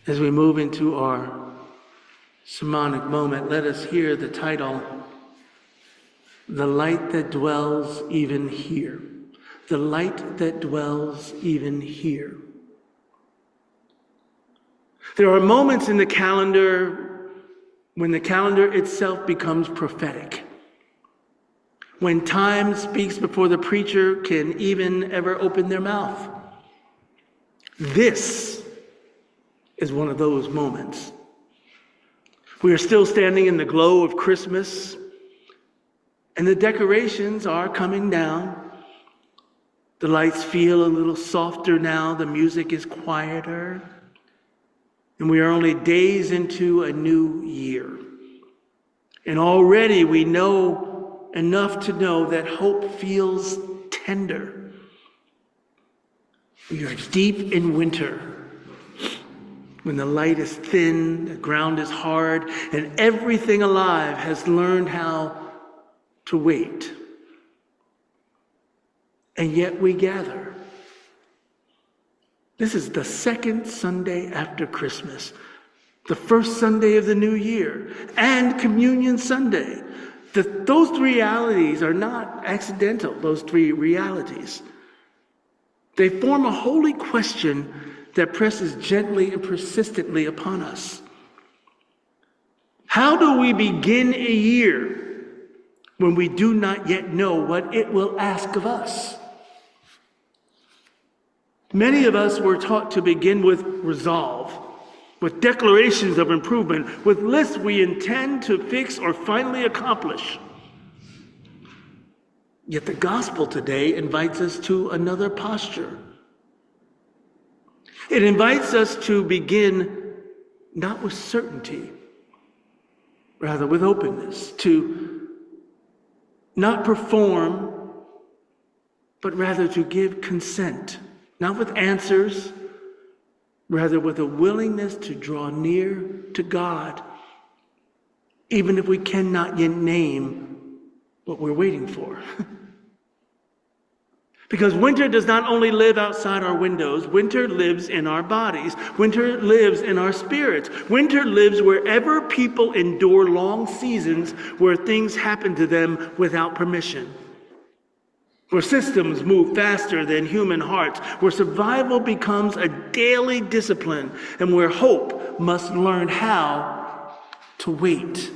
As we move into our sermonic moment, let us hear the title, The Light That Dwells Even Here. The light that dwells even here. There are moments in the calendar when the calendar itself becomes prophetic. When time speaks before the preacher can even ever open their mouth. This is one of those moments. We are still standing in the glow of Christmas, and the decorations are coming down. The lights feel a little softer now. The music is quieter. And we are only days into a new year. And already we know enough to know that hope feels tender. We are deep in winter, when the light is thin, the ground is hard, and everything alive has learned how to wait. And yet we gather. This is the second Sunday after Christmas, the first Sunday of the new year, and Communion Sunday. Those three realities are not accidental, those three realities. They form a holy question that presses gently and persistently upon us. How do we begin a year when we do not yet know what it will ask of us? Many of us were taught to begin with resolve, with declarations of improvement, with lists we intend to fix or finally accomplish. Yet the gospel today invites us to another posture. It invites us to begin not with certainty, rather with openness, to not perform, but rather to give consent. Not with answers, rather with a willingness to draw near to God, even if we cannot yet name what we're waiting for. Because winter does not only live outside our windows, winter lives in our bodies. Winter lives in our spirits. Winter lives wherever people endure long seasons where things happen to them without permission. Where systems move faster than human hearts, where survival becomes a daily discipline, and where hope must learn how to wait.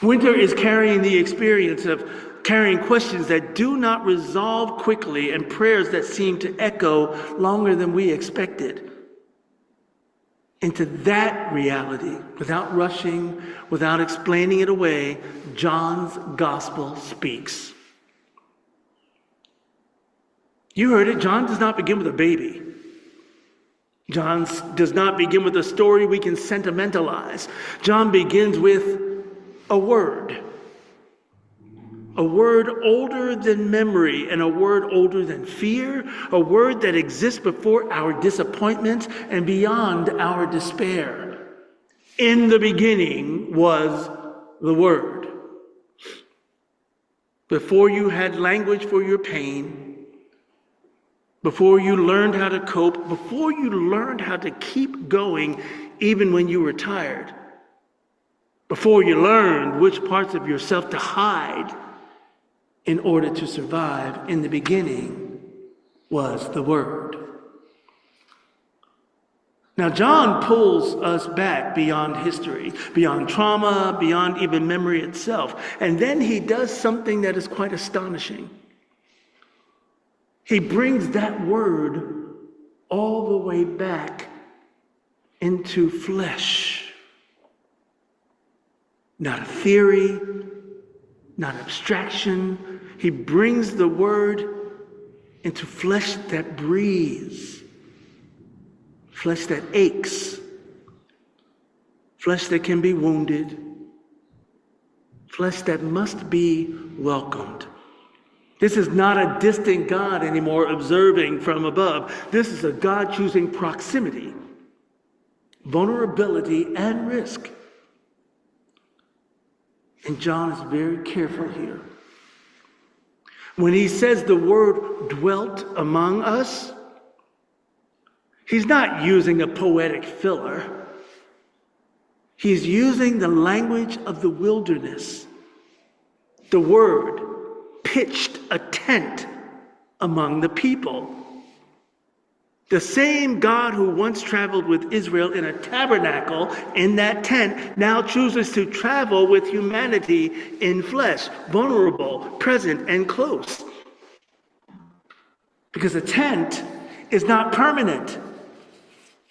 Winter is carrying the experience of carrying questions that do not resolve quickly and prayers that seem to echo longer than we expected. Into that reality, without rushing, without explaining it away, John's gospel speaks. You heard it. John does not begin with a baby. John does not begin with a story we can sentimentalize. John begins with a word. A word older than memory and a word older than fear, a word that exists before our disappointments and beyond our despair. In the beginning was the Word. Before you had language for your pain, before you learned how to cope, before you learned how to keep going even when you were tired, before you learned which parts of yourself to hide in order to survive, in the beginning was the Word. Now, John pulls us back beyond history, beyond trauma, beyond even memory itself. And then he does something that is quite astonishing. He brings that word all the way back into flesh. Not a theory, not abstraction. He brings the word into flesh that breathes, flesh that aches, flesh that can be wounded, flesh that must be welcomed. This is not a distant God anymore observing from above. This is a God choosing proximity, vulnerability, and risk. And John is very careful here. When he says the word dwelt among us, He's not using a poetic filler. He's using the language of the wilderness. The word pitched a tent among the people. The same God who once traveled with Israel in a tabernacle in that tent now chooses to travel with humanity in flesh, vulnerable, present, and close. Because a tent is not permanent.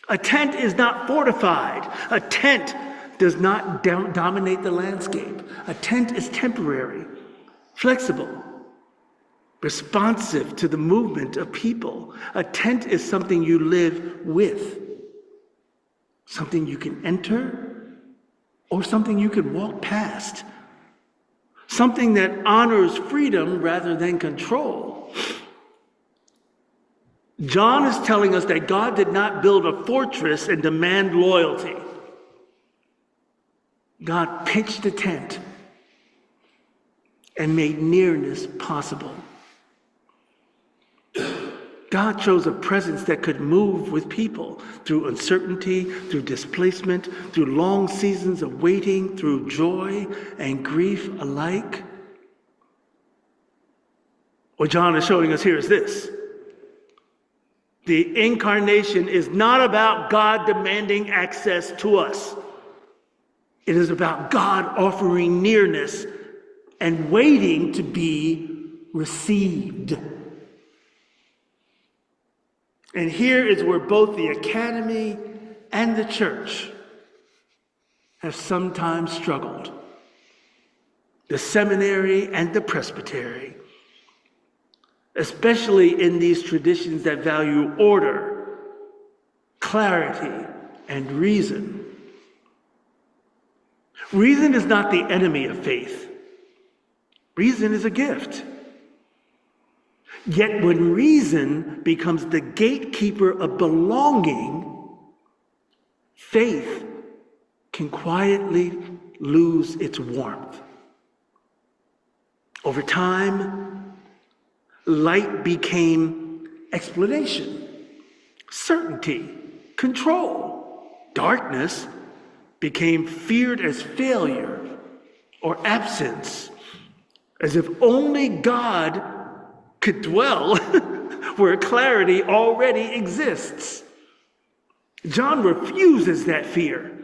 A tent is not fortified. A tent does not dominate the landscape. A tent is temporary, flexible, responsive to the movement of people. A tent is something you live with, something you can enter or something you can walk past, something that honors freedom rather than control. John is telling us that God did not build a fortress and demand loyalty. God pitched a tent and made nearness possible. God chose a presence that could move with people through uncertainty, through displacement, through long seasons of waiting, through joy and grief alike. What John is showing us here is this. The incarnation is not about God demanding access to us. It is about God offering nearness and waiting to be received. And here is where both the academy and the church have sometimes struggled. The seminary and the presbytery, especially in these traditions that value order, clarity, and reason. Reason is not the enemy of faith. Reason is a gift. Yet when reason becomes the gatekeeper of belonging, faith can quietly lose its warmth. Over time, light became explanation, certainty, control. Darkness became feared as failure or absence, as if only God could dwell where clarity already exists. John refuses that fear.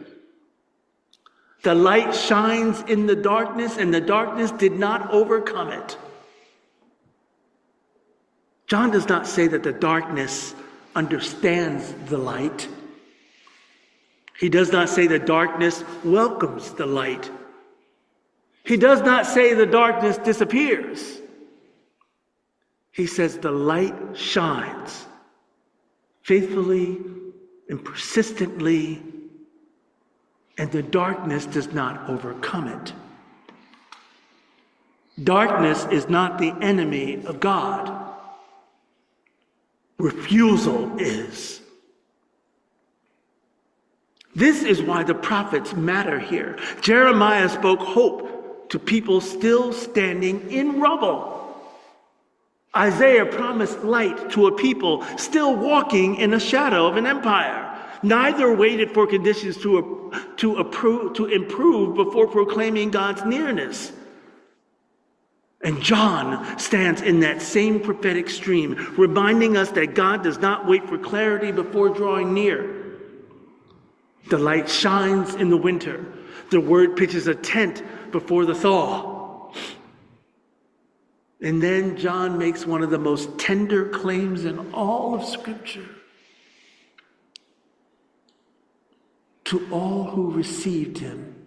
The light shines in the darkness, and the darkness did not overcome it. John does not say that the darkness understands the light. He does not say the darkness welcomes the light. He does not say the darkness disappears. He says the light shines faithfully and persistently, and the darkness does not overcome it. Darkness is not the enemy of God. Refusal is. This is why the prophets matter here. Jeremiah spoke hope to people still standing in rubble. Isaiah promised light to a people still walking in a shadow of an empire. Neither waited for conditions to improve before proclaiming God's nearness. And John stands in that same prophetic stream, reminding us that God does not wait for clarity before drawing near. The light shines in the winter. The word pitches a tent before the thaw. And then John makes one of the most tender claims in all of Scripture. To all who received him,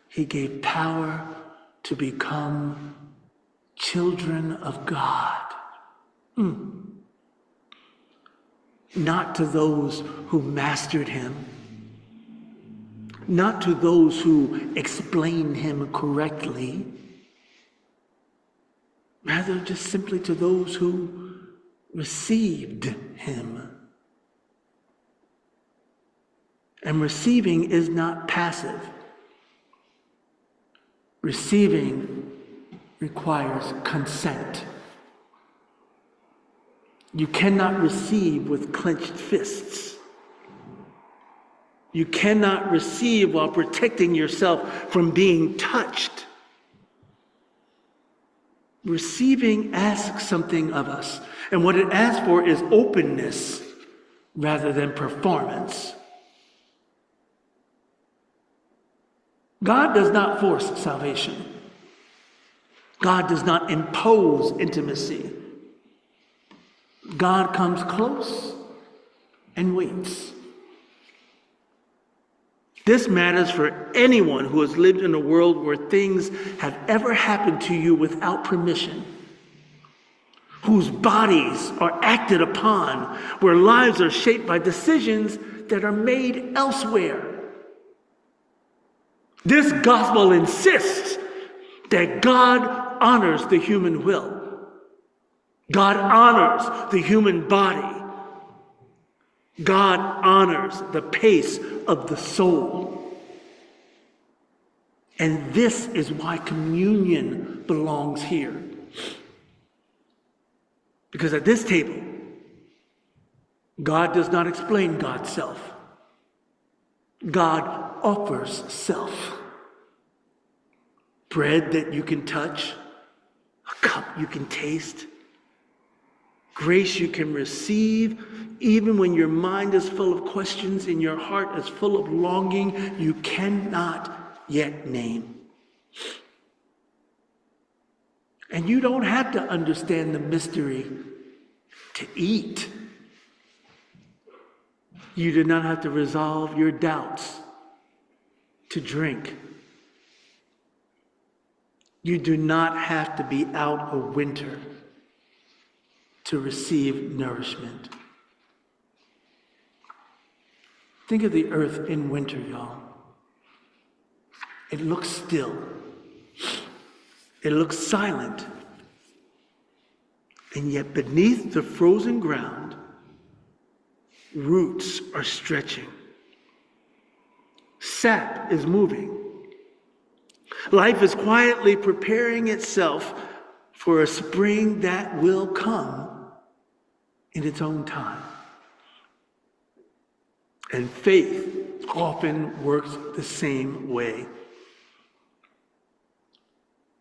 he gave power to become children of God. Not to those who mastered him, not to those who explained him correctly, rather just simply to those who received him. And receiving is not passive. Receiving requires consent. You cannot receive with clenched fists. You cannot receive while protecting yourself from being touched. Receiving asks something of us, and what it asks for is openness rather than performance. God does not force salvation. God does not impose intimacy. God comes close and waits. This matters for anyone who has lived in a world where things have ever happened to you without permission, whose bodies are acted upon, where lives are shaped by decisions that are made elsewhere. This gospel insists that God honors the human will. God honors the human body. God honors the pace of the soul. And this is why communion belongs here. Because at this table, God does not explain God's self. God offers self. Bread that you can touch, a cup you can taste, grace you can receive, even when your mind is full of questions and your heart is full of longing you cannot yet name. And you don't have to understand the mystery to eat. You do not have to resolve your doubts to drink. You do not have to be out of winter to receive nourishment. Think of the earth in winter, y'all. It looks still. It looks silent. And yet beneath the frozen ground, roots are stretching. Sap is moving. Life is quietly preparing itself for a spring that will come in its own time. And faith often works the same way.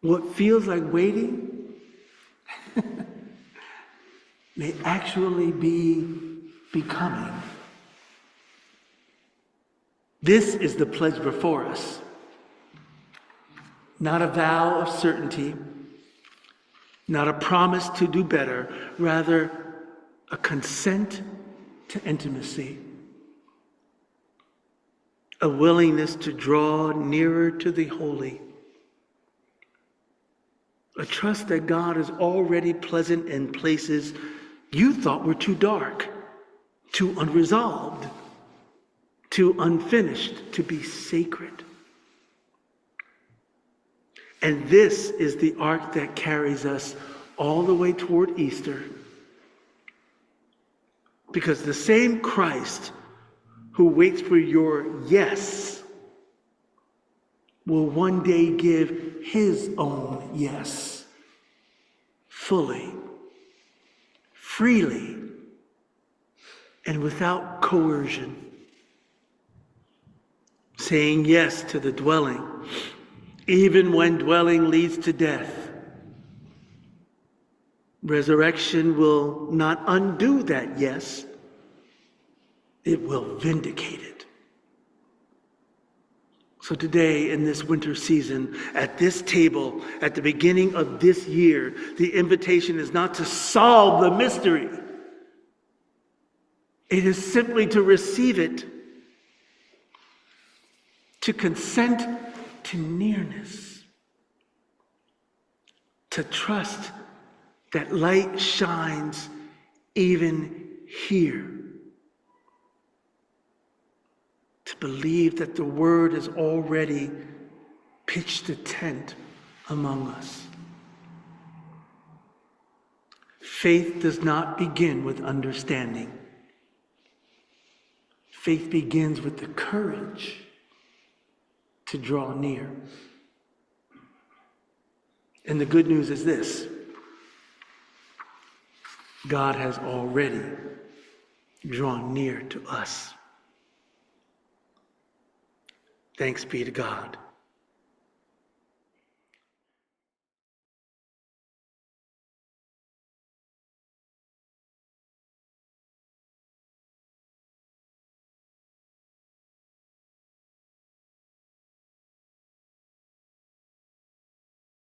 What feels like waiting may actually be becoming. This is the pledge before us. Not a vow of certainty, not a promise to do better, rather a consent to intimacy, a willingness to draw nearer to the holy, a trust that God is already present in places you thought were too dark, too unresolved, too unfinished to be sacred. And this is the arc that carries us all the way toward Easter. Because the same Christ who waits for your yes will one day give his own yes, fully, freely, and without coercion. Saying yes to the dwelling, even when dwelling leads to death. Resurrection will not undo that yes, it will vindicate it. So today, in this winter season, at this table, at the beginning of this year, the invitation is not to solve the mystery. It is simply to receive it, to consent to nearness, to trust that light shines even here, to believe that the word has already pitched a tent among us. Faith does not begin with understanding. Faith begins with the courage to draw near. And the good news is this: God has already drawn near to us. Thanks be to God.